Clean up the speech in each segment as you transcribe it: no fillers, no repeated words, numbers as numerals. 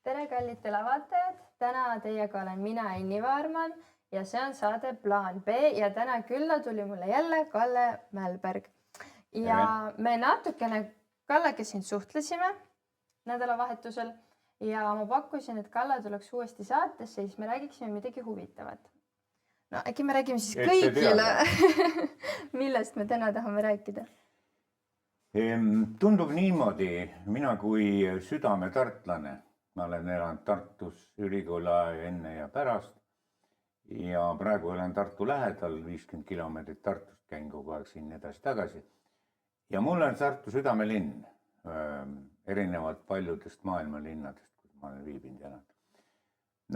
Tere, kallid televaatajad! Täna teiega olen mina, Enni Vaarman ja see on saade Plaan B ja täna külla tuli mulle jälle Kalle Mälberg. Ja me natukene Kallega siin suhtlesime nädalavahetusel ja ma pakkusin, et Kalle tuleks uuesti saatesse, siis me räägiksime midagi huvitavat. No äkki me räägime siis kõigile, millest me täna tahame rääkida. Tundub niimoodi, mina kui südametartlane, ma olen elanud Tartus ülikooli aja enne ja pärast ja praegu olen Tartu lähedal, 50 kilomeetrit Tartust, käin kogu aeg siin edasi-tagasi. Ja mulle on Tartu südamelinn, erinevalt paljudest maailma linnadest, kus ma olen viibinud ja elanud.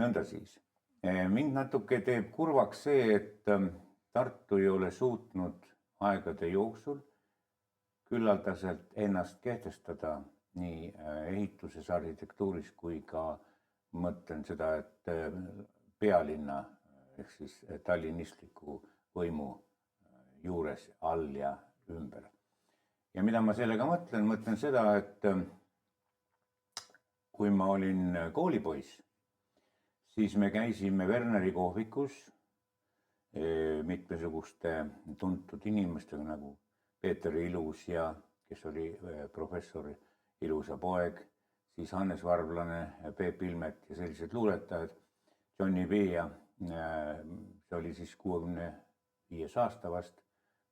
Nõnda siis. Mind natuke teeb kurvaks see, et Tartu ei ole suutnud aegade jooksul küllaldaselt ennast kehtestada nii ehituses, arhitektuuris kui ka mõtlen seda, et pealinna ehk siis tallinistliku võimu juures, all ja ümber. Ja mida ma sellega mõtlen seda, et kui ma olin koolipoiss, siis me käisime Werneri kohvikus mitmesuguste tuntud inimestega nagu Peeter Ilus ja kes oli professor Ilusa poeg, siis Hannes Varblane, Peep Ilmet ja sellised luuletajad, Johnny B ja see oli siis 65 aasta vast,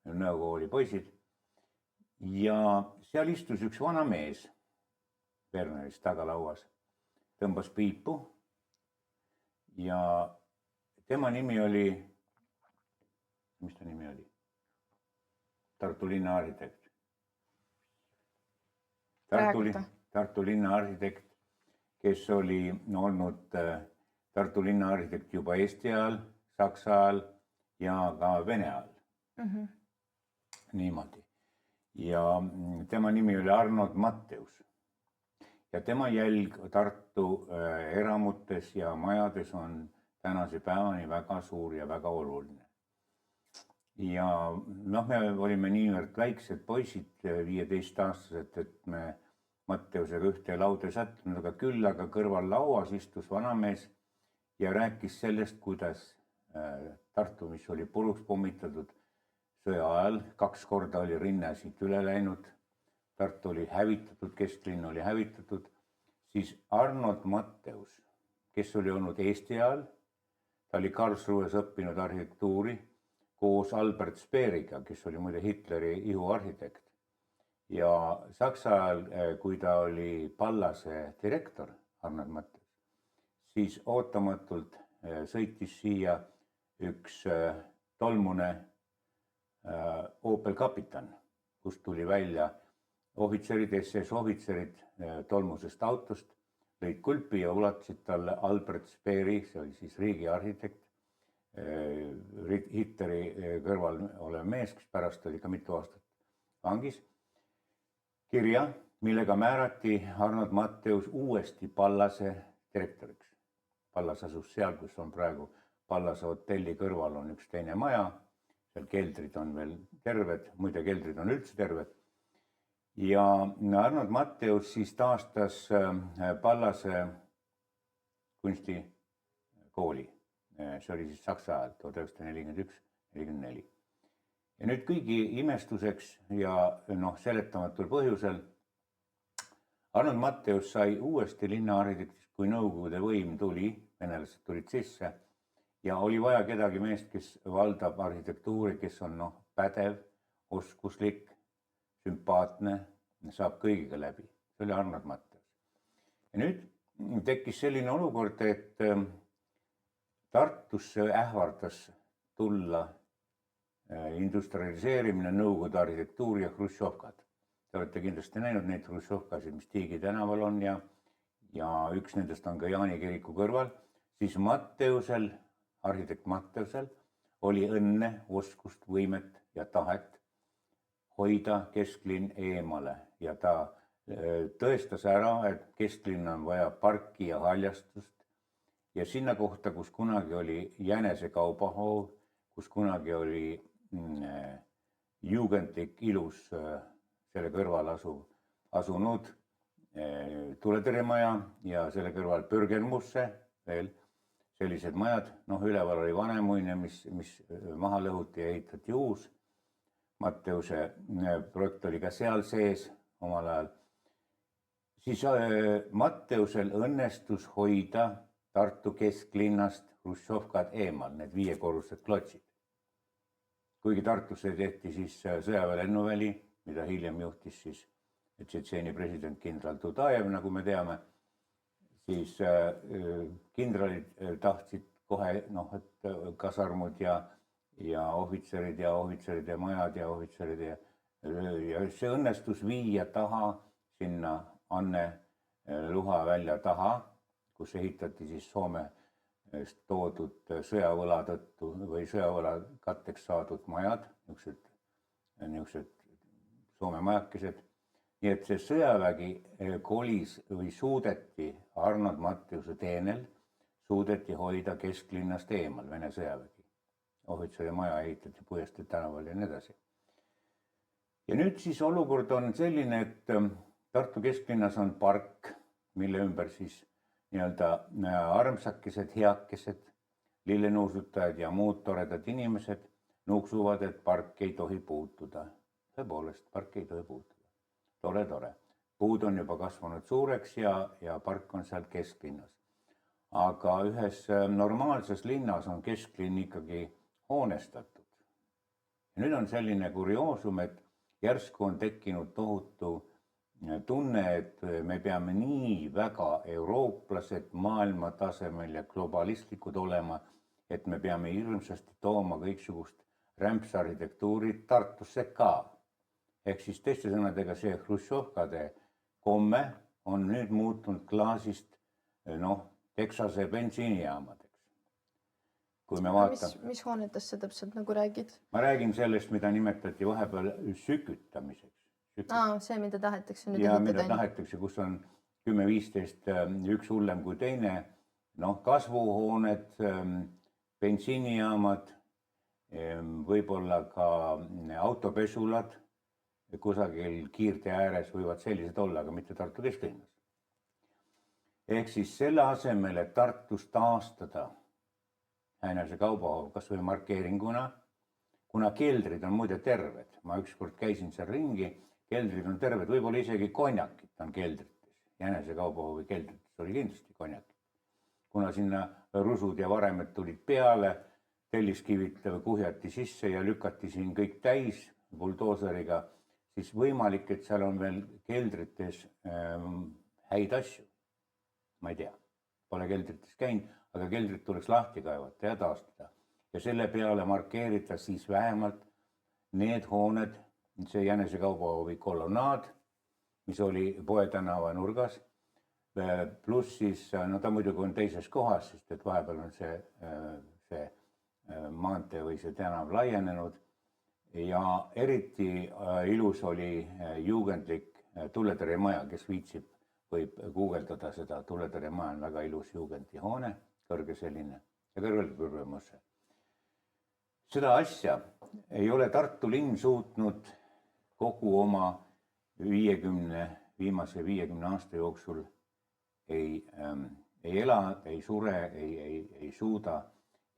nõukooli poisid. Ja seal istus üks vana mees Werneris tagalauas, tõmbas piipu ja tema nimi oli, mis ta nimi oli? Tartu linna arhitekt. Tartu linna arhitekt, kes oli olnud Tartu linna arhitekt juba Eesti ajal, Saksa ajal ja ka Vene ajal. Niimoodi. Ja tema nimi oli Arnold Matteus. Ja tema jälg Tartu eramutes ja majades on tänase päevani väga suur ja väga oluline. Ja me olime niivõrd väiksed poisid, 15-aastased, et me Matteusega ühte lauda ei sattunud, aga küll aga kõrval lauas istus vanamees ja rääkis sellest, kuidas Tartu, mis oli puruks pommitatud sõja ajal, 2 korda oli rinne siit üle läinud, Tartu oli hävitatud, kesklinn oli hävitatud, siis Arnold Matteus, kes oli olnud Eesti ajal, ta oli Karlsruhes õppinud arhitektuuri, koos Albert Speeriga, kes oli muide Hitleri ihuarhitekt. Ja Saksa ajal, kui ta oli Pallase direktor, Arnold Matteus, siis ootamatult sõitis siia üks tolmune Opel Kapitan, kust tuli välja ohvitserid, SS-ohvitserid tolmusest autost, lõid kulpi ja ulatasid talle Albert Speeri, see oli siis riigiarhitekt, Hitleri kõrval olev mees, kes pärast oli ka mitu aastat vangis, kirja, millega määrati Arnold Matteus uuesti Pallase direktoriks. Pallas asus seal, kus on praegu Pallase hotelli kõrval on üks teine maja, seal keldrid on veel terved, muide keldrid on üldse terved. Ja Arnold Matteus siis taastas Pallase kunstikooli. See oli siis Saksa ajal, 1941-1944. Ja nüüd kõigi imestuseks ja seletamatul põhjusel Arnold Matteus sai uuesti linnaarhitektist, kui Nõukogude võim tuli, venelased tulid sisse ja oli vaja kedagi meest, kes valdab arhitektuuri, kes on pädev, oskuslik, sümpaatne, saab kõigiga läbi. See oli Arnold Matteus. Ja nüüd tekkis selline olukord, et Tartusse ähvardas tulla industrialiseerimine, Nõukogude arhitektuur ja Hruštšovkad. Te olete kindlasti näinud neid Hruštšovkasid, mis Tiigi tänaval on ja üks nendest on ka Jaani kiriku kõrval. Siis Matteusel, arhitekt Matteusel oli õnne, oskust, võimet ja tahet hoida kesklinn eemale ja ta tõestas ära, et kesklinn on vaja parki ja haljastust ja sinna kohta, kus kunagi oli Jänese kaubahoov, kus kunagi oli jugendlik ilus selle kõrval asunud tuletõrjemaja ja selle kõrval Pürgermusse veel sellised majad. Noh, üleval oli Vanemuine, mis maha lõhuti ja ehitati uus. Matteuse projekt oli ka seal sees omal ajal. Siis Matteusel õnnestus hoida Tartu kesklinnast Hruštšovkad eemal, need 5-korrused klotsid. Kuigi Tartusse tehti siis sõjaväelennuväli, mida hiljem juhtis siis Tšetšeeni president kindral Tudajev, nagu me teame, siis kindralid tahtsid kohe, et kasarmud ja ohvitseride majad ja ohvitseride ja see õnnestus viia taha sinna Anne Luha välja taha, kus ehitati siis Soomest toodud sõjavõla tõttu või sõjavõla katteks saadud majad, niisugused Soome majakesed. Nii et see sõjavägi kolis või suudeti Arnold Matteuse teenel, suudeti hoida kesklinnast eemal Vene sõjavägi. Ohvitseri maja ehitati Puiestee tänaval ja nii edasi. Ja nüüd siis olukord on selline, et Tartu kesklinnas on park, mille ümber siis nii-öelda armsakesed, heakesed, lillenuusutajad ja muud toredad inimesed nuksuvad, et park ei tohi puutuda. Tõepoolest, park ei tohi puutuda. Tore. Puud on juba kasvanud suureks ja park on seal kesklinnas. Aga ühes normaalses linnas on kesklinn ikkagi hoonestatud. Ja nüüd on selline kurioosum, et järsku on tekkinud tohutu tunne, et me peame nii väga eurooplased maailma tasemel ja globalistlikud olema, et me peame hirmsasti tooma kõiksugust rämpsarhitektuuri Tartusse ka. Ehk siis teiste sõnadega see Hruštšovkade komme on nüüd muutunud klaasist Texase bensiinijaamadeks. Kui me vaatame... Mis hoonetest sa täpselt nagu räägid? Ma räägin sellest, mida nimetati vahepeal sükütamiseks. See, mida tahetakse nüüd ehitada. Ja mida tahetakse, kus on 10-15, üks hullem kui teine. Kasvuhooned, bensiinijaamad, võib-olla ka autopesulad, kusagil kiirtee ääres võivad sellised olla, aga mitte Tartu kesklinnas. Ehk siis selle asemel, et Tartus taastada Häinase kaubahoov kas või markeeringuna, kuna keldrid on muide terved, ma ükskord käisin seal ringi, keldrid on terved, võib-olla isegi konjakit on keldrites. Häinase kaubahoovi keldrites oli kindlasti konjakit. Kuna sinna rusud ja varemed tulid peale, telliskivid kuhjati sisse ja lükati siin kõik täis buldooseriga, siis võimalik, et seal on veel keldrites häid asju. Ma ei tea, pole keldrites käinud, aga keldrit tuleks lahti kaevata ja taastada. Ja selle peale markeerida siis vähemalt need hooned, see Jänese kaubahoovi kolonnaad, mis oli Poe tänava nurgas, pluss siis, ta muidugi on teises kohas, sest et vahepeal on see maantee või see tänav laienenud. Ja eriti ilus oli juugendlik tuletõrjemaja, kes viitsib, võib guugeldada seda. Tuletõrjemaja on väga ilus juugendihoone, kõrge selline ja kõrvel Pürgermusse. Seda asja ei ole Tartu linn suutnud kogu oma viimase 50 aasta jooksul ei ela, ei sure, ei suuda.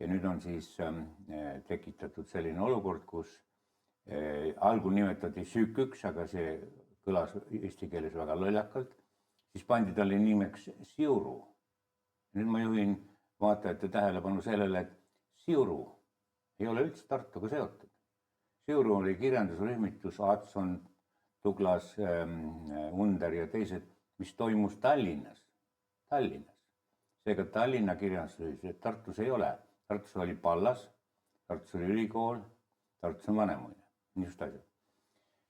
Ja nüüd on siis tekitatud selline olukord, kus algul nimetati Süük 1, aga see kõlas eesti keeles väga lollakalt. Siis pandi talle nimeks Siuru. Nüüd ma juhin vaatajate tähelepanu sellele, et Siuru ei ole üldse Tartuga seotud. Siuru oli kirjandusrühmitus Adson, Douglas, Under ja teised, mis toimus Tallinnas. Seega Tallinna kirjandusrühmitus, Tartus ei ole. Tartus oli Pallas, Tartus oli ülikool, Tartus on Vanemuine. Niisugust asja.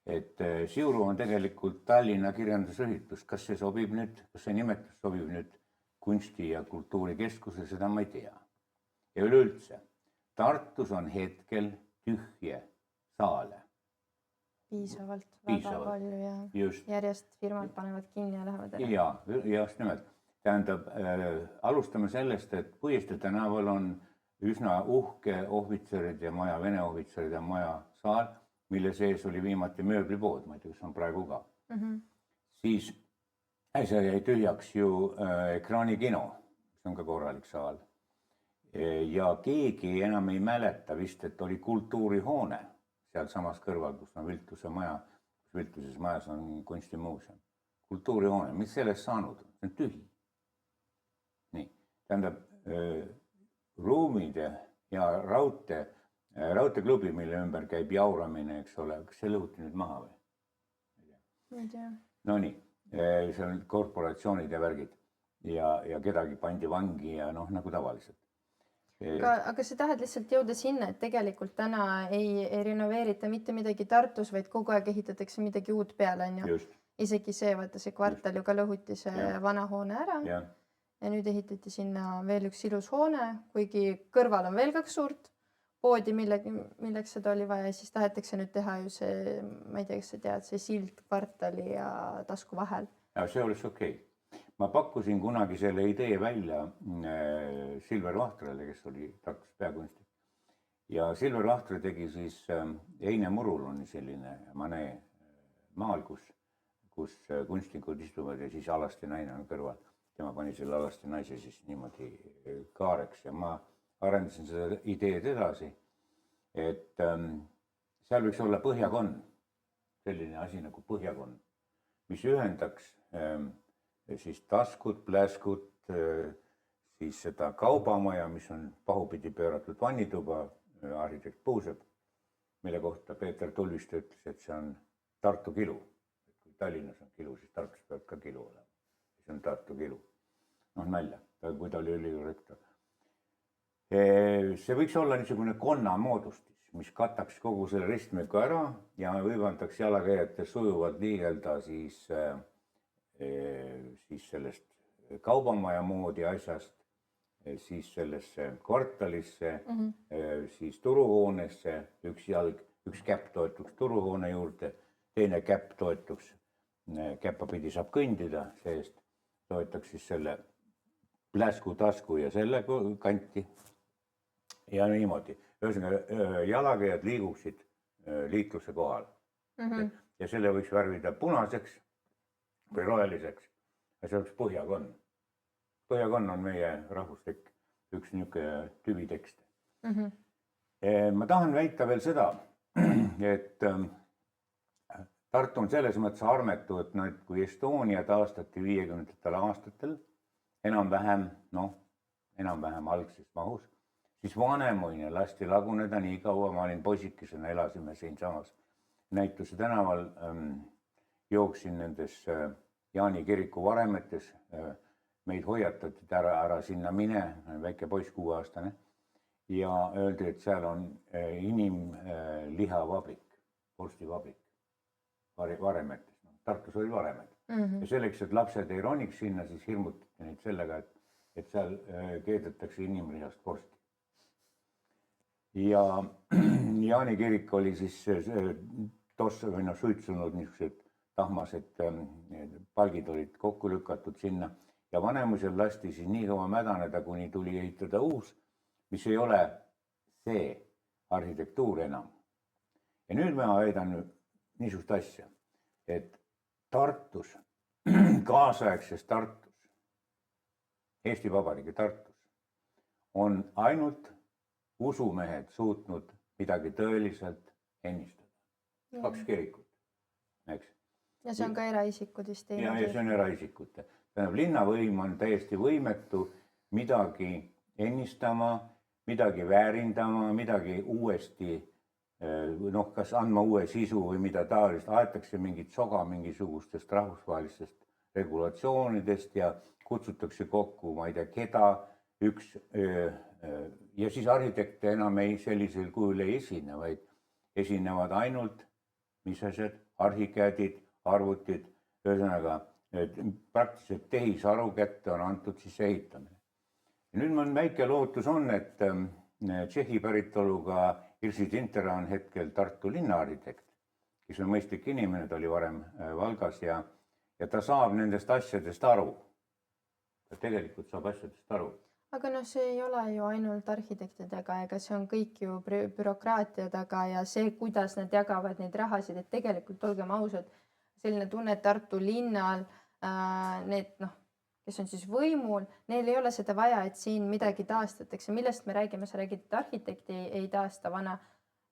Et Siuru on tegelikult Tallinna kirjandusrühitus. Kas see sobib nüüd, kas see nimetus sobib nüüd kunsti- ja kultuurikeskuse, seda ma ei tea. Ja üleüldse, Tartus on hetkel tühje saale. Piisavalt, väga palju ja järjest firmad panevad kinni ja lähevad ära. Ja, just nimelt. Tähendab, alustame sellest, et Puiestee tänaval on üsna uhke ohvitseride maja, Vene ohvitseride maja saal, mille sees oli viimati mööblipood, ma ei tea, kas on praegu ka. Siis äsja jäi tühjaks ju ekraanikino, mis on ka korralik saal. Ja keegi enam ei mäleta vist, et oli kultuurihoone sealsamas kõrval, kus on Viltuse maja, Viltuses majas on kunstimuuseum. Kultuurihoone, mis sellest saanud on? See on tühi. Nii, tähendab ruumid ja raudteeklubi, mille ümber käib jauramine, eks ole, kas see lõhuti nüüd maha või? Ma ei tea. No nii, see on korporatsioonid ja värgid ja kedagi pandi vangi ja noh, nagu tavaliselt. Aga sa tahad lihtsalt jõuda sinna, et tegelikult täna ei renoveerita mitte midagi Tartus, vaid kogu aeg ehitatakse midagi uut peale, on ju. Just, Isegi see, vaata see kvartal ju ka lõhuti see Jah. vana hoone ära jah. ja nüüd ehitati sinna veel üks ilus hoone, kuigi kõrval on veel 2 suurt poodi, milleks seda oli vaja ja siis tahetakse nüüd teha ju see, ma ei tea, kas sa tead, see sild kvartali ja tasku vahel. Ja see oleks okei. Ma pakkusin kunagi selle idee välja Silver Vahtrale, kes oli Tartus peakunstnik. Ja Silver Vahtre tegi siis Eine Murul on selline manee maal, kus kunstnikud istuvad ja siis alasti naine on kõrval. Tema pani selle alasti naise siis niimoodi kaareks ja ma arendasin seda ideed edasi, et seal võiks olla põhjakonn, selline asi nagu põhjakonn, mis ühendaks siis taskut, pläskut, siis seda kaubamaja, mis on pahupidi pööratud vannituba, arhitekt Puusepp, mille kohta Peeter Tulviste ütles, et see on Tartu kilu. Kui Tallinnas on kilu, siis Tartus peab ka kilu olema. See on Tartu kilu. Noh, nalja, kui ta oli ülikooli rektor. See võiks olla niisugune konnamoodustis, mis kataks kogu selle ristmiku ära ja võimaldaks jalakäijate sujuvalt liigelda siis sellest kaubamaja moodi asjast, siis sellesse kvartalisse, siis turuhoonesse, üks käpp toetuks turuhoone juurde, teine käpp toetuks, käppapidi saab kõndida seest, toetaks siis selle pläsku, tasku ja selle kanti ja niimoodi. Ühesõnaga, jalakäijad liiguksid liikluse kohal ja selle võiks värvida punaseks või roheliseks ja see oleks põhjakonn. Põhjakonn on meie rahvuslik üks niisugune tüvitekst. Ma tahan väita veel seda, et Tartu on selles mõttes armetu, et kui Estonia taastati 50. aastatel enam-vähem algses mahus, siis Vanemuine lasti laguneda nii kaua, ma olin poisikesena, elasime siinsamas Näituse tänaval, jooksin nendes Jaani kiriku varemetes, meid hoiatati, et ära sinna mine, väike poiss 6-aastane, ja öeldi, et seal on inimlihavabrik, vorstivabrik varemetes. Tartus oli varemed. Ja selleks, et lapsed ei roniks sinna, siis hirmutati neid sellega, et seal keedetakse inimlihast vorsti. Ja Jaani kirik oli siis suitsunud niisugused tahmased palgid olid kokku lükatud sinna ja Vanemuisel lasti siis nii kaua mädaneda, kuni tuli ehitada uus, mis ei ole see arhitektuur enam. Ja nüüd ma väidan niisugust asja, et Tartus, kaasaegses Tartus, Eesti Vabariigi Tartus, on ainult usumehed suutnud midagi tõeliselt ennistada. 2 kirikut, eks. Ja see on ka eraisikud vist teinud. Ja see on eraisikute. Tähendab, linnavõim on täiesti võimetu midagi ennistama, midagi väärindama, midagi uuesti, kas andma uue sisu või mida taolist. Aetakse mingit soga mingisugustest rahvusvahelistest regulatsioonidest ja kutsutakse kokku, ma ei tea, keda üks ja siis arhitekte enam sellisel kujul ei esine, vaid esinevad ainult, mis asjad, arhikädid, arvutid, ühesõnaga praktiliselt tehisaru kätte on antud siis ehitamine. Ja nüüd on väike lootus on, et Tšehhi päritoluga Irsi Tintera on hetkel Tartu linnaarhitekt, kes on mõistlik inimene, ta oli varem Valgas ja ta saab nendest asjadest aru. Ta tegelikult saab asjadest aru. Aga see ei ole ju ainult arhitektidega, ega see on kõik ju bürokraatia taga ja see, kuidas nad jagavad neid rahasid, et tegelikult olgem ausad, selline tunne, et Tartu linnal need kes on siis võimul, neil ei ole seda vaja, et siin midagi taastatakse. Millest me räägime? Sa räägid, et arhitekti ei taasta vana.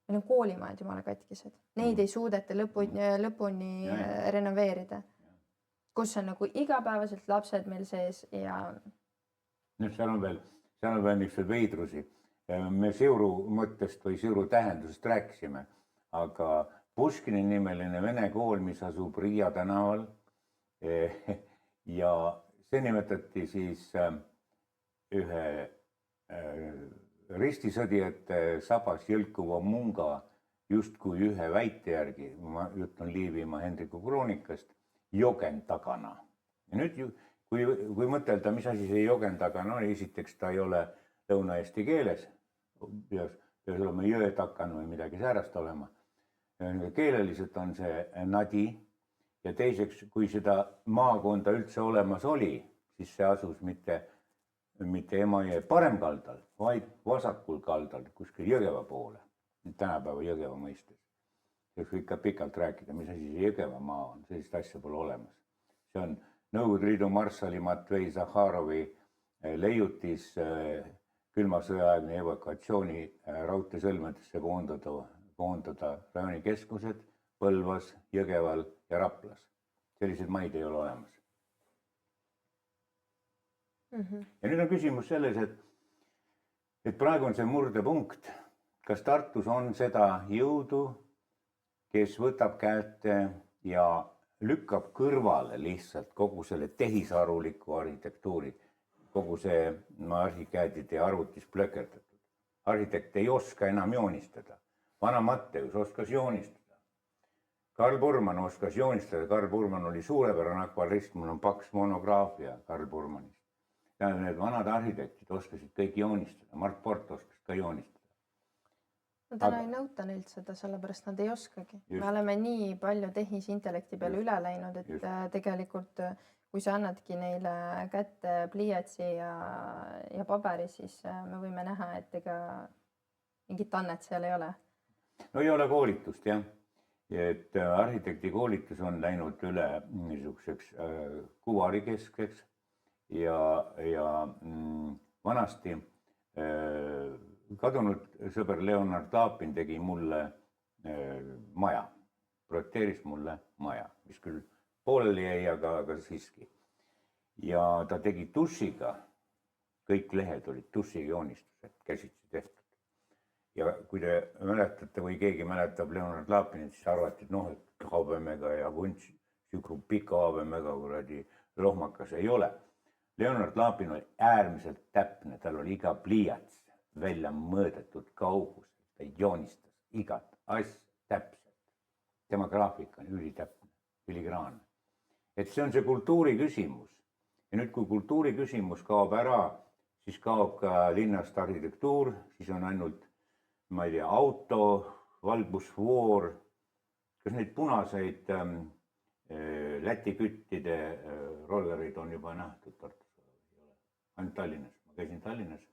Meil on koolimajad jumala katkised. Neid ei suudeta lõpuni renoveerida. Kus on nagu igapäevaselt lapsed meil sees ja... Nüüd seal on veel niisugused veidrusi. Me Siuru mõttest või Siuru tähendusest rääkisime, aga Puškini nimeline vene kool, mis asub Riia tänaval ja see nimetati siis ühe ristisõdijate sabas jõlkuva munga justkui ühe väite järgi, ma jutun Liivimaa Hendriku kroonikast, jogen tagana. Ja nüüd, kui mõtelda, mis asi see jogen tagana on, esiteks ta ei ole lõuna-eesti keeles, peaks olema jõe takana või midagi säärast olema. Keeleliselt on see nadi ja teiseks, kui seda maakonda üldse olemas oli, siis see asus mitte Emajõe paremkaldal, vaid vasakul kaldal, kuskil Jõgeva poole, tänapäeva Jõgeva mõistes. Võiks ikka pikalt rääkida, mis asi see Jõgeva maa on, sellist asja pole olemas. See on Nõukogude Liidu marssali Matvei Zahharovi leiutis külma sõjaaegne evakuatsiooni raudteesõlmedesse koondada rajoonikeskused Põlvas, Jõgeval ja Raplas. Sellised maid ei ole olemas. Ja nüüd on küsimus selles, et praegu on see murdepunkt. Kas Tartus on seda jõudu, kes võtab kätte ja lükkab kõrvale lihtsalt kogu selle tehisaruliku arhitektuuri, kogu see arhikäedide arvutis plökerdatud. Arhitekt ei oska enam joonistada. Vana Matteus oskas joonistada. Karl Burman oskas joonistada. Karl Burman oli suurepärane akvarist, mul on paks monograafia Karl Burmanist. Ja need vanad arhitektid oskasid kõik joonistada. Mart Port oskas ka joonistada. No täna ei nõuta neilt seda, sellepärast nad ei oskagi. Me oleme nii palju tehisintellekti peale üle läinud, et tegelikult kui sa annadki neile kätte pliiatsi ja paberi, siis me võime näha, et ega mingit annet seal ei ole. No ei ole koolitust, jah. Et arhitekti koolitus on läinud üle niisuguseks kuvarikeskeks ja vanasti kadunud sõber Leonard Taapin tegi mulle maja, projekteeris mulle maja, mis küll pooleli jäi, aga siiski. Ja ta tegi tussiga, kõik lehed olid tussiga joonistused, käsitsi tehtud. Ja kui te mäletate või keegi mäletab Leonard Taapinit, siis arvati, et et habemega ja vunts, siuke pika habemega kuradi lohmakas ei ole. Leonard Taapin oli äärmiselt täpne, tal oli iga pliiats välja mõõdetud kaugus, ta joonistas igat asja täpselt. Tema graafika on ülitäpne, ülikraanne. Et see on see kultuuri küsimus. Ja nüüd, kui kultuuri küsimus kaob ära, siis kaob ka linnast arhitektuur, siis on ainult, ma ei tea, auto, valgusfoor, kas neid punaseid Läti küttide rollerid on juba nähtud Tartus? Ainult Tallinnas. Ma käisin Tallinnas.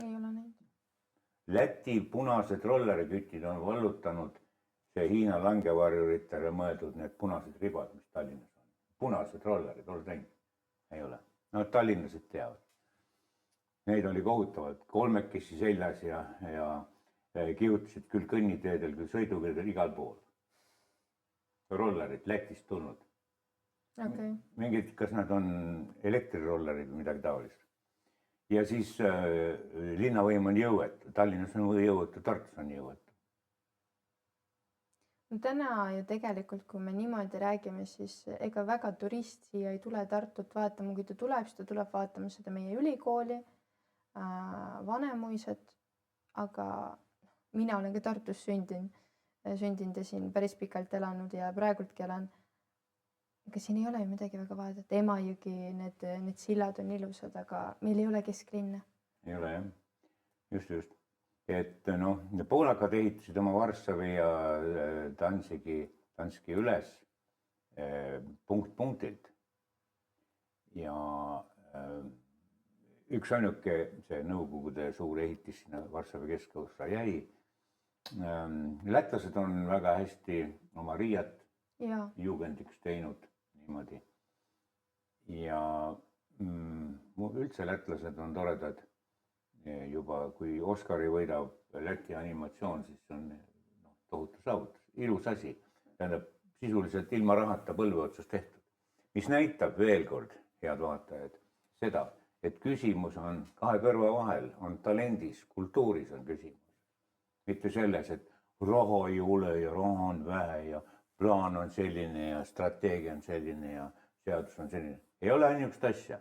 Ei ole neid. Läti punased rollerikütid on vallutanud see Hiina langevarjuritele mõeldud need punased ribad, mis Tallinnas on. Punased rollerid, oled näinud? Ei ole. No tallinlased teavad. Neid oli kohutavalt kolmekesi seljas ja kihutasid küll kõnniteedel, küll sõidukeedel igal pool. Rollerid Lätist tulnud. Okay. Mingid, kas nad on elektrirollerid või midagi taolist. Ja siis linnavõim on jõuetu. Tallinnas on jõuetu, Tartus on jõuetu. No täna ju tegelikult, kui me niimoodi räägime, siis ega väga turist siia ei tule Tartut vaatama. Kui ta tuleb, siis ta tuleb vaatama seda meie ülikooli, Vanemuiset, aga mina olen ka Tartus sündinud ja siin päris pikalt elanud ja praegultki elan. Aga siin ei ole ju midagi väga vaadata. Emajõgi, need sillad on ilusad, aga meil ei ole kesklinna. Ei ole, jah. Just. Et poolakad ehitasid oma Varssavi ja Danzigi üles punkt punktilt. Ja üks ainuke see Nõukogude suur ehitis sinna Varssavi keskossa jäi. Lätlased on väga hästi oma Riiat juugendiks teinud niimoodi. ja üldse lätlased on toredad juba, kui Oscari võidab Läti animatsioon, siis see on tohutu saavutus, ilus asi. Tähendab, sisuliselt ilma rahata põlve otsas tehtud, mis näitab veel kord, head vaatajad, seda, et küsimus on kahe kõrva vahel, on talendis, kultuuris on küsimus. Mitte selles, et raha ei ole ja raha on vähe ja plaan on selline ja strateegia on selline ja seadus on selline. Ei ole niisugust asja.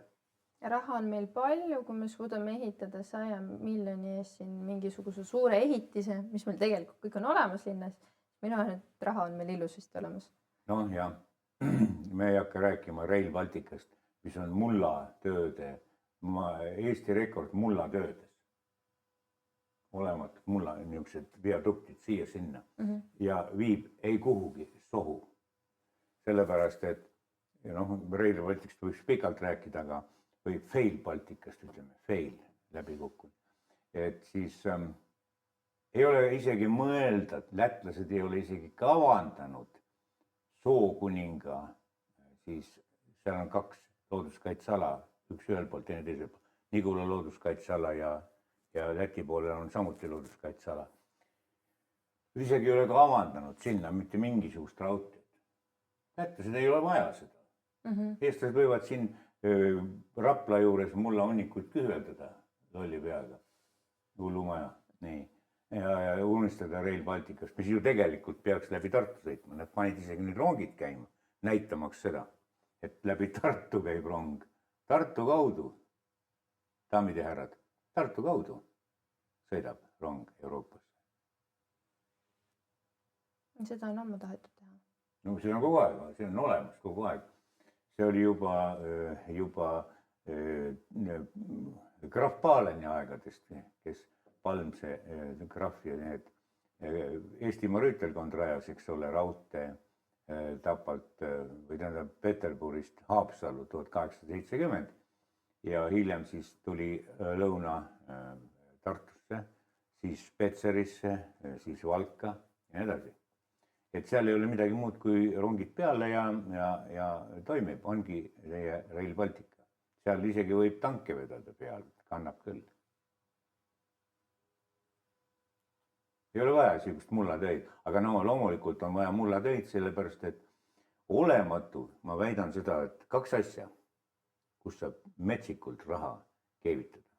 Ja raha on meil palju, kui me suudame ehitada 100 miljoni eest siin mingisuguse suure ehitise, mis meil tegelikult kõik on olemas linnas. Minu arvan, et raha on meil ilusasti olemas. Noh ja me ei hakka rääkima Rail Balticast, mis on mullatööde, Eesti rekord mullatöödes. Olemat mulla, niisugused viaduktid siia-sinna ja viib ei kuhugi sohu. Sellepärast, et Rail Balticast võiks pikalt rääkida, aga või Fail Balticast ütleme, fail läbi kukkunud. Et siis ei ole isegi mõelda, lätlased ei ole isegi kavandanud Sookuninga, siis seal on 2 looduskaitseala, üks ühel pool, teine teisel pool. Nigula looduskaitseala ja Läti poolel on samuti looduskaitseala. Isegi ei ole kavandanud sinna mitte mingisugust raudteed. Lätlased ei ole vaja seda. Eestlased võivad siin Rapla juures mulla hunnikuid kühveldada lolli peaga, hullumaja, nii. Ja unistada Rail Balticast, mis ju tegelikult peaks läbi Tartu sõitma. Nad panid isegi nüüd rongid käima, näitamaks seda, et läbi Tartu käib rong. Tartu kaudu, daamid ja härrad, Tartu kaudu sõidab rong Euroopasse. Seda on ammu tahetud teha. No see on kogu aeg, see on olemas kogu aeg. See oli juba Graf Paleni aegadest, kes Palmse Graf ja need Eestimaa Rüütelkond rajas, eks ole, raudtee Tapalt või tähendab Peterburist Haapsallu 1870 ja hiljem siis tuli lõuna Tartusse, siis Petserisse, siis Valka ja nii edasi. Et seal ei ole midagi muud kui rongid peale ja toimib, ongi teie Rail Baltica. Seal isegi võib tanke vedada peal, kannab küll. Ei ole vaja siukest mullatöid, aga loomulikult on vaja mullatöid, sellepärast et olematu, ma väidan seda, et 2 asja, kus saab metsikult raha keevitada,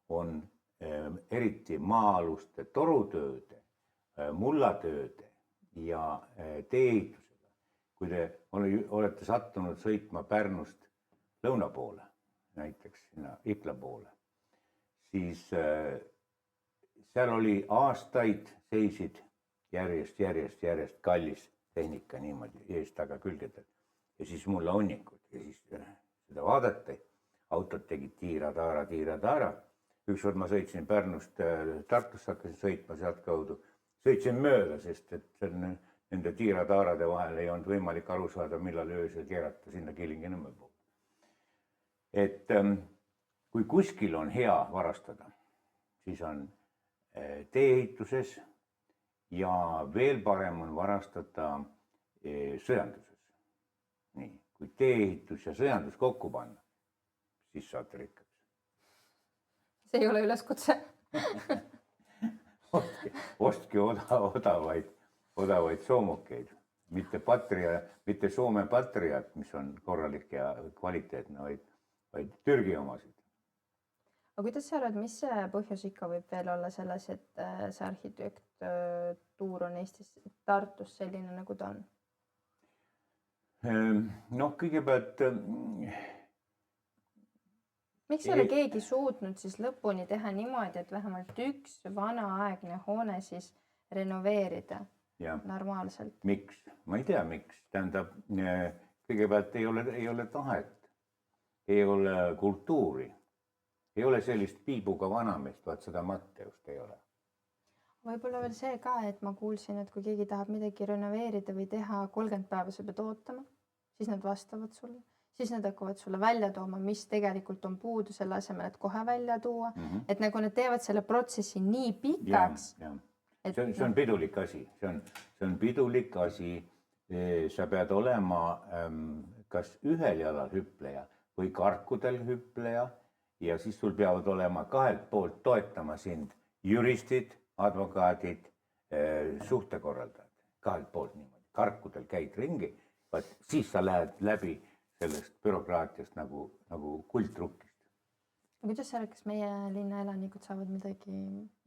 on eriti maa-aluste torutööde, mullatööde ja tee-ehitusega. Kui te olete sattunud sõitma Pärnust lõuna poole, näiteks sinna Ikla poole, siis seal oli aastaid seisid järjest kallis tehnika niimoodi eest taga külgedel ja siis mulla hunnikud ja siis seda vaadati, autod tegid tiira-taara. Ükskord ma sõitsin Pärnust Tartusse, hakkasin sõitma sealt kaudu. Sõitsin mööda, sest et nende tiira-taarade vahel ei olnud võimalik aru saada, millal öösel keerata sinna Kilingi-Nõmme poole. Et kui kuskil on hea varastada, siis on tee-ehituses ja veel parem on varastada sõjanduses. Nii, kui tee-ehitus ja sõjandus kokku panna, siis saate rikkaks. See ei ole üleskutse. Ostke odavaid soomukeid, mitte Soome Patriat, mis on korralik ja kvaliteetne, vaid Türgi omasid. Aga kuidas sa arvad, mis see põhjus ikka võib veel olla selles, et see arhitektuur on Eestis Tartus selline, nagu ta on? Noh, kõigepealt... Miks ei ole keegi suutnud siis lõpuni teha niimoodi, et vähemalt üks vanaaegne hoone siis renoveerida normaalselt? Miks? Ma ei tea, miks. Tähendab, kõigepealt ei ole tahet, ei ole kultuuri, ei ole sellist piibuga vanameest, vaat seda Matteust ei ole. Võib-olla veel see ka, et ma kuulsin, et kui keegi tahab midagi renoveerida või teha 30 päeva sa pead ootama, siis nad vastavad sulle. Siis nad hakkavad sulle välja tooma, mis tegelikult on puudu selle asemel, et kohe välja tuua. Et nagu nad teevad selle protsessi nii pikaks. See on pidulik asi. See on pidulik asi. Sa pead olema kas ühel jalal hüpleja või karkudel hüpleja ja siis sul peavad olema kahelt poolt toetama sind juristid, advokaadid, suhtekorraldajad, kahelt poolt niimoodi. Karkudel käid ringi, siis sa lähed läbi sellest bürokraatiast nagu kuldrukkist. Kuidas seal, kas meie linna elanikud saavad midagi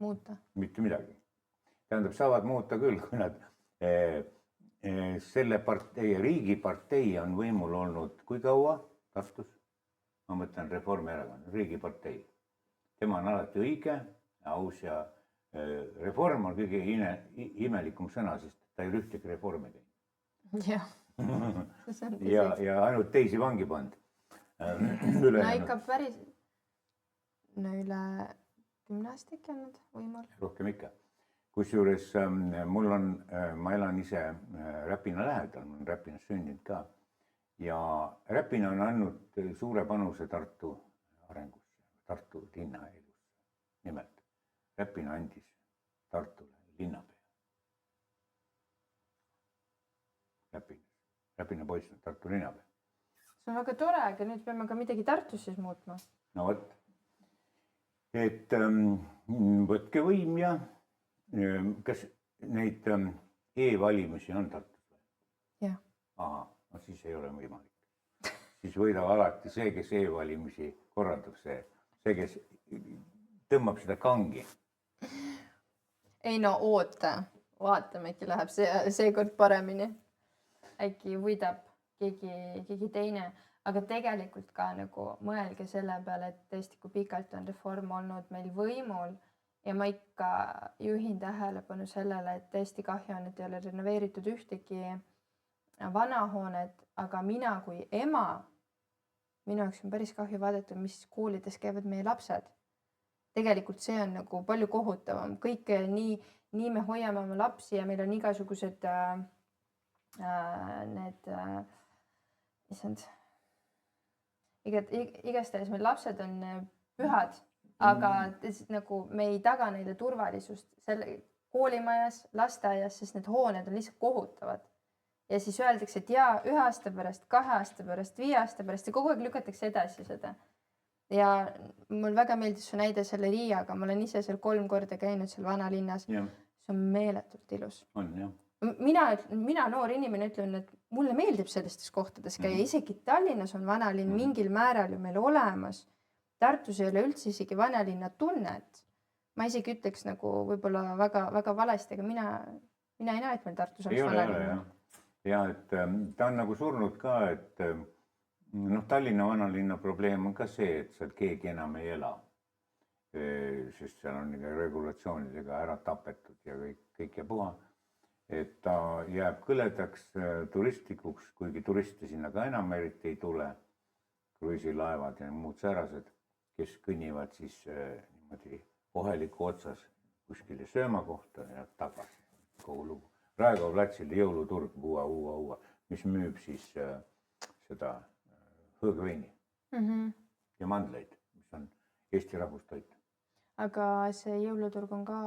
muuta? Mitte midagi. Tähendab, saavad muuta küll, kui nad selle partei, riigipartei on võimul olnud kui kaua Tartus? Ma mõtlen Reformierakond, riigipartei. Tema on alati õige, aus ja reform on kõige imelikum sõna, sest ta ei ühtegi reformi teinud. Jah. ja ainult teisi vangi pand. No ikka päris, no üle 10 aastat olnud võimul. Rohkem ikka. Kusjuures ma elan ise Räpina lähedal, ma olen Räpinas sündinud ka. Ja Räpina on andnud suure panuse Tartu arengusse, Tartu linna elusse. Nimelt, Räpina andis Tartule linnapea. Räpina poiss on Tartu linnapea. See on väga tore, aga nüüd peame ka midagi Tartus siis muutma. No vot, et võtke võim ja kas neid e-valimisi on Tartus? Jah. Aha, no siis ei ole võimalik. Siis võidab alati see, kes e-valimisi korraldab, see, kes tõmbab seda kangi. Ei no oota, vaatame, äkki läheb seekord paremini. Äkki võidab keegi teine, aga tegelikult ka nagu mõelge selle peale, et tõesti, kui pikalt on reform olnud meil võimul ja ma ikka juhin tähelepanu sellele, et tõesti kahju on, et ei ole renoveeritud ühtegi vanahoonet, aga mina kui ema, minu jaoks on päris kahju vaadata, mis koolides käivad meie lapsed. Tegelikult see on nagu palju kohutavam. Kõik nii me hoiame oma lapsi ja meil on igasugused igastahes meil lapsed on pühad, aga nagu me ei taga neile turvalisust koolimajas, lasteaias, sest need hooned on lihtsalt kohutavad. Ja siis öeldakse, et jaa, 1 aasta pärast, 2 aasta pärast, 5 aasta pärast ja kogu aeg lükatakse edasi seda. Ja mul väga meeldis su näide selle Riiaga, ma olen ise seal 3 korda käinud seal vanalinnas. See on meeletult ilus. On, jah. Mina noor inimene ütlen, et mulle meeldib sellistes kohtades käia. Isegi Tallinnas on vanalinn mingil määral ju meil olemas. Tartus ei ole üldse isegi vanalinna tunnet. Ma isegi ütleks nagu võib-olla väga valesti, aga mina ei näe, et meil Tartus oleks vanalinna. Ja et ta on nagu surnud ka, et Tallinna vanalinna probleem on ka see, et seal keegi enam ei ela. Sest seal on regulatsioonidega ära tapetud ja kõik ja puha. Et ta jääb kõledaks turistlikuks, kuigi turiste sinna ka enam eriti ei tule. Kruiisilaevad ja muud säärased, kes kõnnivad siis niimoodi kohaliku otsas kuskile sööma kohta ja tagasi kogu lugu. Raekoja platsil jõuluturg uua, mis müüb siis seda hõõgveini ja mandleid, mis on Eesti rahvustoit. Aga see jõuluturg on ka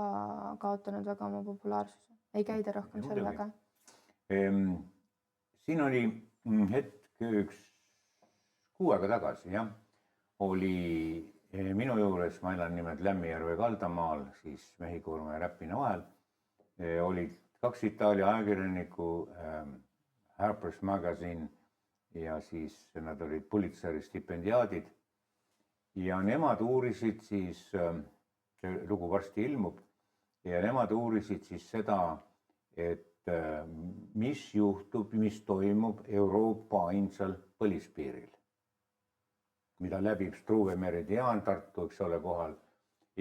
kaotanud väga oma populaarsuse. Ei käida rohkem seal väga? Siin oli hetk 1 kuu aega tagasi, jah, oli minu juures, ma elan nimelt Lämmijärve kaldamaal, siis Mehhikurme ja Räpina vahel, olid 2 Itaalia ajakirjanikku, Harper's Magazine ja siis nad olid Pulitzeri stipendiaadid ja nemad uurisid siis, see lugu varsti ilmub, ja nemad uurisid siis seda, et mis juhtub, mis toimub Euroopa ainsal põlispiiril, mida läbib Struve meridiaan Tartu, eks ole, kohal.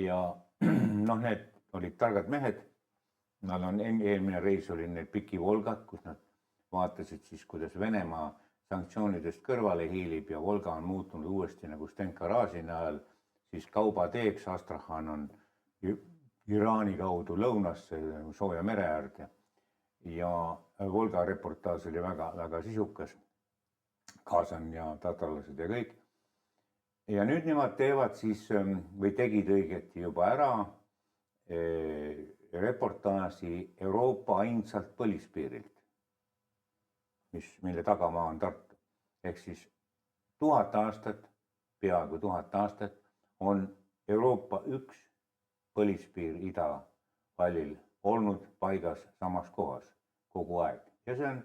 Ja need olid targad mehed. Nad on eelmine reis oli need piki Volgad, kus nad vaatasid siis, kuidas Venemaa sanktsioonidest kõrvale hiilib ja Volga on muutunud uuesti nagu Stenka Razini ajal, siis kaubateeks Astrahan on Iraani kaudu lõunasse sooja mere äärde. Ja Volga reportaaž oli väga sisukas, Kaasan ja tatarlased ja kõik. Ja nüüd nemad teevad siis, või tegid õigeti juba ära, reportaaži Euroopa ainsalt põlispiirilt, mille tagamaa on Tartu. Ehk siis 1000 aastat, peaaegu 1000 aastat on Euroopa üks põlispiir idavallil olnud paigas samas kohas kogu aeg. Ja see on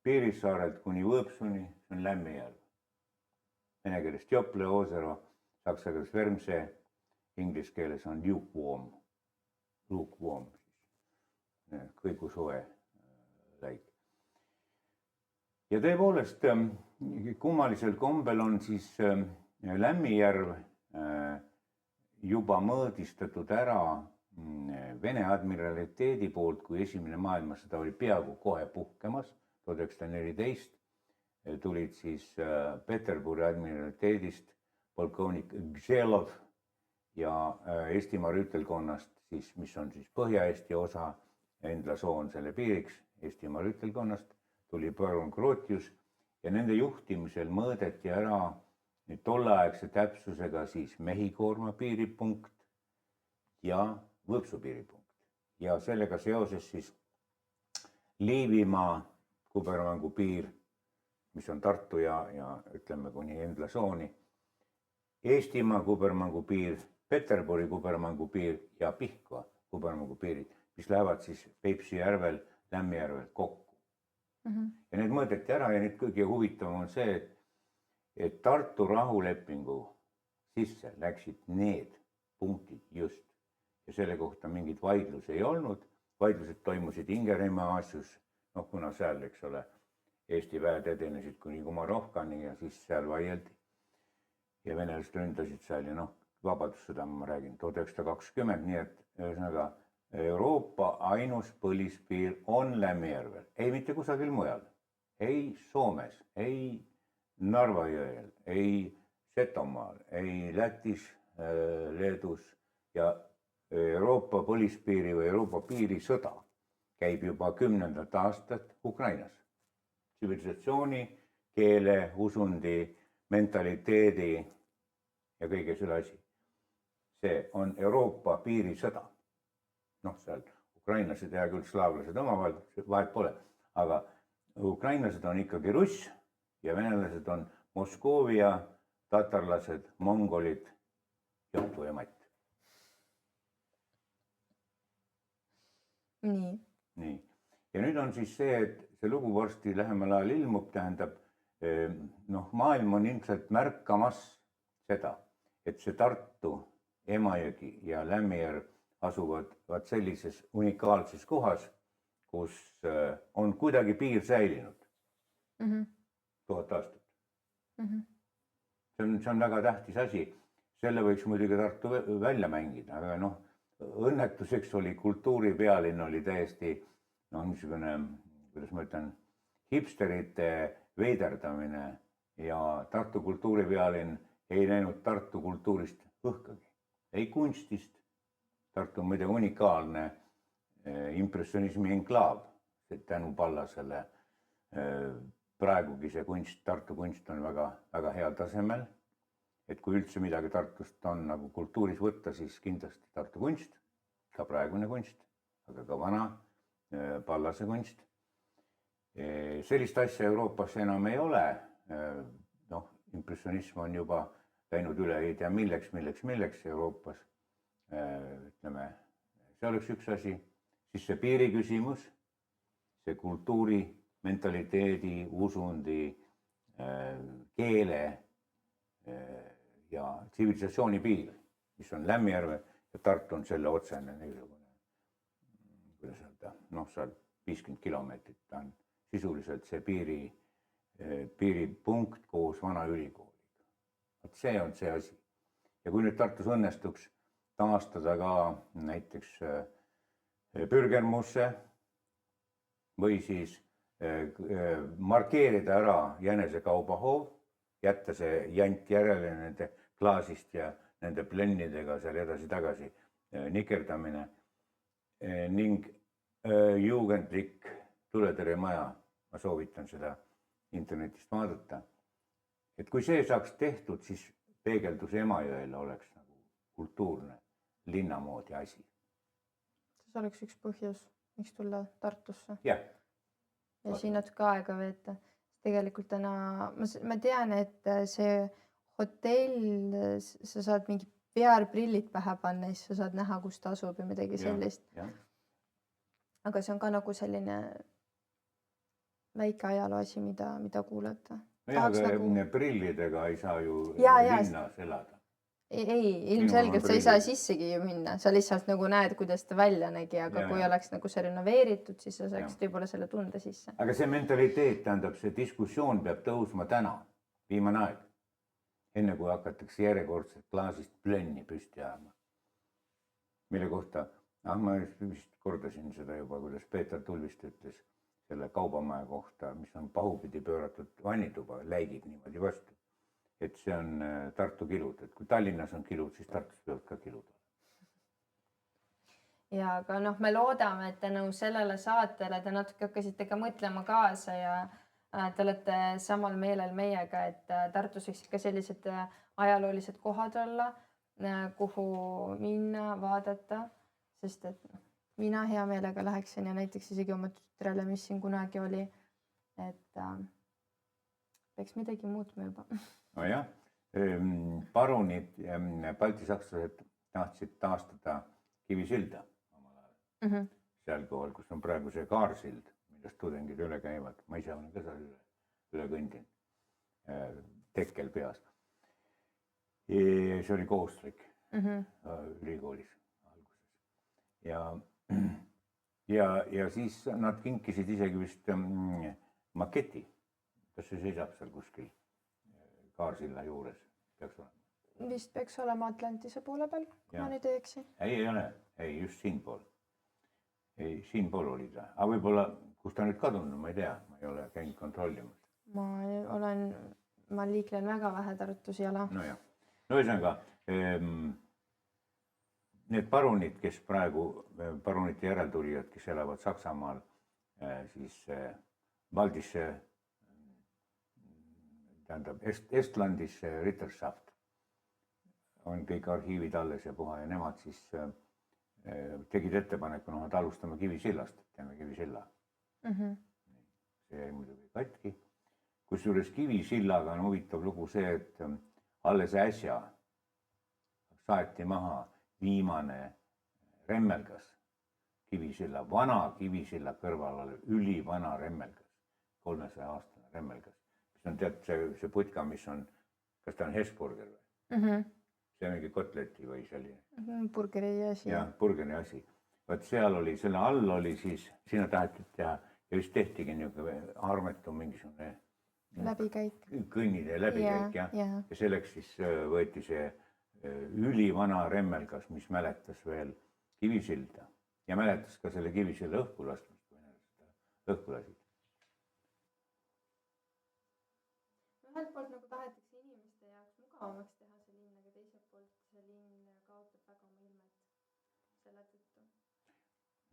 Piirissaarelt kuni Võõpsuni, see on Lämmijärv. Vene keeles Tjople oosero, saksa keeles Vermsee, inglise keeles on lukewarm, kõigu soe läik. Ja tõepoolest kummalisel kombel on siis Lämmijärv juba mõõdistatud ära Vene admiraliteedi poolt, kui esimene maailmasõda oli peaaegu kohe puhkemas, 1914, tulid siis Peterburi admiraliteedist polkovnik Gželov ja Eestimaa rüütelkonnast, siis, mis on siis Põhja-Eesti osa, Endla-Soo on selle piiriks, Eestimaa rüütelkonnast tuli parun Grotius ja nende juhtimisel mõõdeti ära tolleaegse täpsusega siis Mehhikoorma piiripunkt ja Võõpsu piiripunkt. Ja sellega seoses siis Liivimaa kubermangu piir, mis on Tartu ja ütleme kuni Endla-Sooni, Eestimaa kubermangu piir, Peterburi kubermangu piir ja Pihkva kubermangu piirid, mis lähevad siis Peipsi järvel, Lämmijärvel kokku. Ja need mõõdeti ära ja nüüd kõige huvitavam on see, et Tartu rahulepingu sisse läksid need punktid just. Ja selle kohta mingit vaidlusi ei olnud. Vaidlused toimusid Ingereimaa asjus, kuna seal, eks ole, Eesti väed edenesid kuni Kumarovkani ja siis seal vaieldi. Ja venelased ründasid seal ja vabadussõda, ma räägin, 1920, nii et ühesõnaga Euroopa ainus põlispiir on Lämmijärvel, ei mitte kusagil mujal, ei Soomes, ei Narva jõel, ei Setomaal, ei Lätis, Leedus ja Euroopa põlispiiri või Euroopa piirisõda käib juba 10. aastat Ukrainas. Tsivilisatsiooni, keele, usundi, mentaliteedi ja kõige selle asi. See on Euroopa piirisõda. Seal ukrainlased ja küll slaavlased omavahel, vahet pole, aga ukrainlased on ikkagi russ ja venelased on Moskoovia, tatarlased, mongolid, Jotu ja Matt. Nii. Ja nüüd on siis see, et see lugu varsti lähemal ajal ilmub, tähendab, maailm on ilmselt märkamas seda, et see Tartu, Emajõgi ja Lämmijärv asuvad sellises unikaalses kohas, kus on kuidagi piir säilinud 1000 aastat. See on väga tähtis asi. Selle võiks muidugi Tartu välja mängida, aga õnnetuseks oli kultuuripealinn oli täiesti niisugune, kuidas ma ütlen, hipsterite veiderdamine ja Tartu kultuuripealinn ei näinud Tartu kultuurist õhkagi. Ei kunstist. Tartu on muide unikaalne impressionismi enklaav, tänu Pallasele. Praegugi see kunst, Tartu kunst on väga, väga heal tasemel. Et kui üldse midagi Tartust on nagu kultuuris võtta, siis kindlasti Tartu kunst, ka praegune kunst, aga ka vana Pallase kunst. Sellist asja Euroopas enam ei ole. Impressionism on juba läinud üle ei tea milleks Euroopas. Ütleme, see oleks üks asi. Siis see piiri küsimus, see kultuuri, mentaliteedi, usundi, keele ja tsivilisatsiooni piir, mis on Lämmijärve ja Tartu on selle otsene niisugune, kuidas öelda, seal 50 kilomeetrit, ta on sisuliselt see piiripunkt koos vana ülikooliga. See on see asi. Ja kui nüüd Tartus õnnestuks taastada ka näiteks Pürgermusse või siis markeerida ära Jänesekaubahoov, jätta see jant järele nende klaasist ja nende plennidega seal edasi-tagasi nikerdamine ning juugendlik tuletõrjemaja, ma soovitan seda internetist vaadata. Et kui see saaks tehtud, siis peegeldus Emajõel oleks nagu kultuurne linna moodi asi. See oleks üks põhjus, miks tulla Tartusse. Jah. Ja siin natuke aega veeta. tegelikult täna, ma tean, et see hotell, sa saad mingi VR-prillid pähe panna ja siis sa saad näha, kus ta asub ja midagi sellist. Aga see on ka nagu selline väike ajaloo asi, mida kuulata. Ja, aga prillidega ei saa ju linnas elada. Ei, ilmselgelt sa ei saa sissegi ju minna, sa lihtsalt nagu näed, kuidas ta välja nägi, aga kui oleks nagu see renoveeritud, siis sa saaksid võib-olla selle tunde sisse. Aga see mentaliteet, tähendab, see diskussioon peab tõusma täna, viimane aeg, enne kui hakatakse järjekordselt klaasist plönni püsti ajama. Mille kohta, ma vist kordasin seda juba, kuidas Peeter Tulvist ütles selle kaubamaja kohta, mis on pahupidi pööratud vannituba, läigib niimoodi vastu. Et see on Tartu kilud, et kui Tallinnas on kilud, siis Tartus peavad ka kilud. Ja, aga me loodame, et te sellele saatele te natuke hakkasite ka mõtlema kaasa ja te olete samal meelel meiega, et Tartus võiks ikka sellised ajaloolised kohad olla, kuhu minna, vaadata, sest et mina hea meelega läheksin ja näiteks isegi oma tütrele, mis siin kunagi oli, et peaks midagi muutma juba. Nojah, parunid, baltisakslased tahtsid taastada Kivisilda omal ajal. Seal kohal, kus on praegu see kaarsild, millest tudengid üle käivad. Ma ise olen ka seal üle kõndin, tekkel peas. See oli kohustuslik ülikoolis alguses. Ja siis nad kinkisid isegi vist maketi, kas see seisab seal kuskil Kaarsilla juures, peaks olema. Vist peaks olema Atlantise poole peal, kui ma nüüd ei eksi. Ei ole, ei just siinpool. Ei, siinpool oli ta. Aga võib-olla, kus ta nüüd kadunud, ma ei tea, ma ei ole käinud kontrollimas. Ma liiklen väga vähe Tartus jala. Nojah, no ühesõnaga, need parunid, kes praegu, parunite järeltulijad, kes elavad Saksamaal, siis Valdisse, tähendab Estlandis Ritterschaft on kõik arhiivid alles ja puha ja nemad siis tegid ettepaneku, et alustame Kivisillast, teeme Kivisilla. See jäi muidugi katki. Kusjuures Kivisillaga on huvitav lugu see, et alles äsja saeti maha viimane remmelgas Kivisilla, vana Kivisilla kõrval olev ülivana remmelgas, 300-aastane remmelgas. See on tead see putka, mis on, kas ta on Hesburger või? See on mingi kotleti või selline. Burgeri asi. Jah, burgeri asi. Vaat seal oli, selle all oli siis, sinna tahetud teha ja vist tehtigi niisugune armetu mingisugune läbikäik. Kõnnide läbikäik ja selleks siis võeti see ülivana remmelgas, mis mäletas veel Kivisilda ja mäletas ka selle Kivisilla õhkulasmist, kui nad seda õhku lasid. Ühelt poolt nagu tahetakse inimeste jaoks mugavamaks teha see linn, aga teiselt poolt see linn kaotab väga oma ilmet selle tõttu.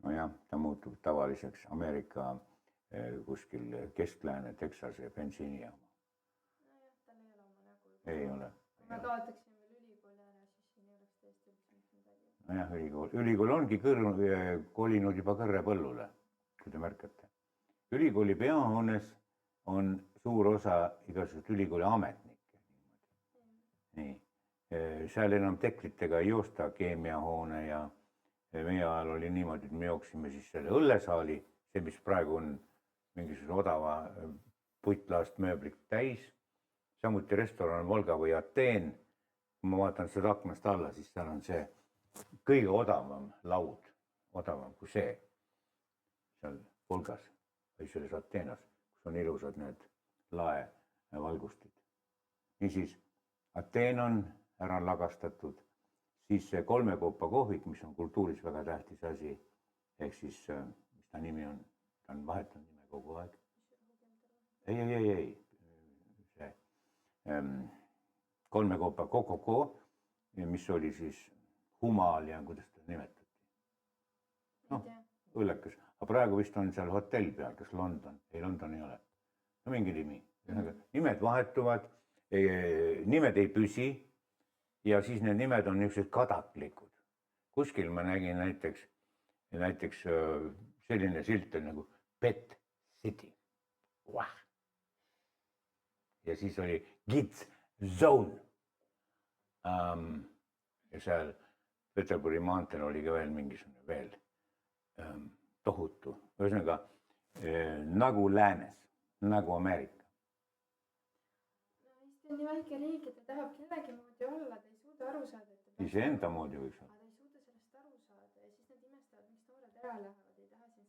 Nojah, ta muutub tavaliseks Ameerika kuskil Kesklääne, Texase bensiinijaama. Nojah, tal ei ole oma nägu. Ei ole. Kui me kaotaksime veel ülikooli ära, siis siin ei oleks tõesti üldse midagi. Nojah, ülikool ongi kolinud juba Kõrrepõllule, kui te märkate. Ülikooli peahoones on suur osa igasugust ülikooli ametnikke. Nii. Seal enam teklitega ei joosta keemiahoone ja meie ajal oli niimoodi, et me jooksime siis selle õllesaali, see, mis praegu on mingisuguse odava puitlaast mööblit täis. Samuti restoran Volga või Ateen. Kui ma vaatan seda aknast alla, siis seal on see kõige odavam laud, odavam kui see. Seal Volgas või selles Ateenas, kus on ilusad need laevalgustid. Niisiis, Ateen on ära lagastatud, siis see kolmekoopa kohvik, mis on kultuuris väga tähtis asi, ehk siis, mis ta nimi on, ta on vahetanud nime kogu aeg. Ei, see kolmekoopa kokoko, mis oli siis Humal ja kuidas ta nimetati. Noh, õllekas, aga praegu vist on seal hotell peal, kas London, ei London ei ole. No mingi nimi. Nimed vahetuvad, nimed ei püsi ja siis need nimed on niisugused kadaklikud. Kuskil ma nägin näiteks selline silt nagu Pet City. ja siis oli Kids Zone. Ja seal Peterburi maanteel oli ka veel mingisugune veel tohutu, ühesõnaga nagu läänes, nagu Ameerika. No Eesti on nii väike riik, et ta tahab kellegi moodi olla, ta ei suuda aru saada, et Iseenda moodi võiks olla. ta ei suuda sellest aru saada ja siis nad imestavad, miks noored ära lähevad, ei taha siin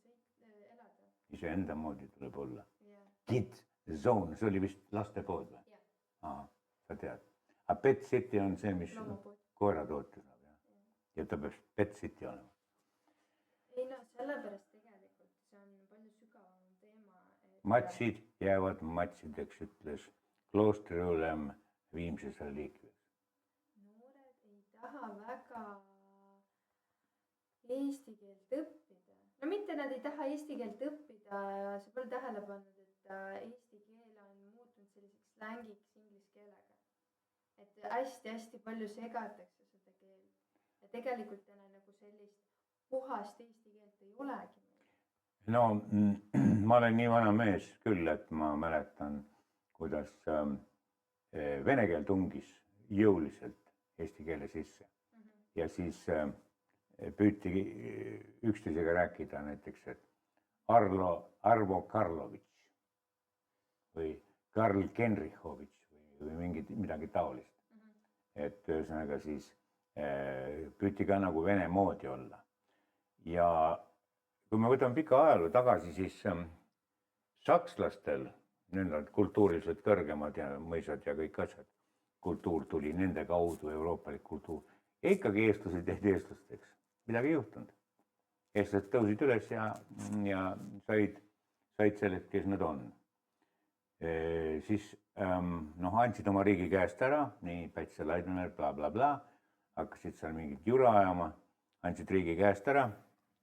elada. Iseenda moodi tuleb olla. Yeah. Kids Zone, see oli vist lastepood või? Yeah. Aha, sa tead. Aga Pet City on see, mis koeratootja saab. Ja ta peab Pet City olema. Ei no sellepärast tegelikult see on palju sügavam teema. Matsid jäävad matsideks, ütles kloostriülem Viimses reliikvias. Noored ei taha väga eesti keelt õppida. No mitte nad ei taha eesti keelt õppida, sa pole tähele pannud, et eesti keel on muutunud selliseks slängiks inglise keelega. Et hästi-hästi palju segatakse seda keelt. Ja tegelikult täna nagu sellist puhast eesti keelt ei olegi. No ma olen nii vana mees küll, et ma mäletan, kuidas vene keel tungis jõuliselt eesti keele sisse. Ja siis püüti üksteisega rääkida näiteks, et Arvo Karlovitš või Karl Genrichovitš või midagi taolist. Et ühesõnaga siis püüti ka nagu vene moodi olla. Ja kui me võtame pika ajaloo tagasi, siis sakslastel, nendel kultuuriliselt kõrgemad ja mõisad ja kõik asjad, kultuur tuli nende kaudu, euroopalik kultuur. Ja ikkagi eestlased jäid eestlasteks, midagi ei juhtunud. Eestlased tõusid üles ja said sellest, kes nad on. Siis andsid oma riigi käest ära, nii Pätse Laidner, bla, hakkasid seal mingit jura ajama, andsid riigi käest ära.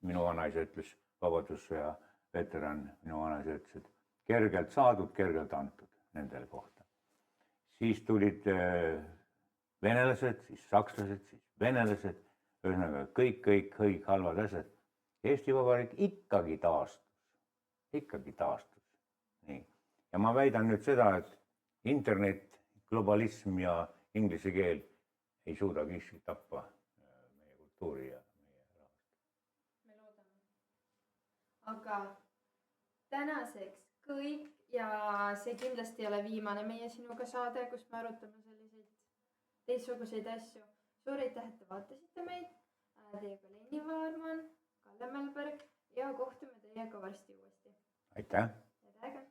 Minu vanaisa ütles, vabadussõja veteran, minu vanaisa ütles, et kergelt saadud, kergelt antud nendele kohta. Siis tulid venelased, siis sakslased, siis venelased, ühesõnaga kõik halvad asjad. Eesti Vabariik ikkagi taastus. Nii. Ja ma väidan nüüd seda, et internet, globalism ja inglise keel ei suuda kiiski tappa meie kultuuri ja meie rahvast. Me loodame. Aga tänaseks kõik ja see kindlasti ei ole viimane meie sinuga saade, kus me arutame selliseid teistsuguseid asju. Suur aitäh, et te vaatasite meid. Teiega Lenni Vaarman, Kalle Mälberg ja kohtume teiega varsti uuesti. Aitäh! Aitäh!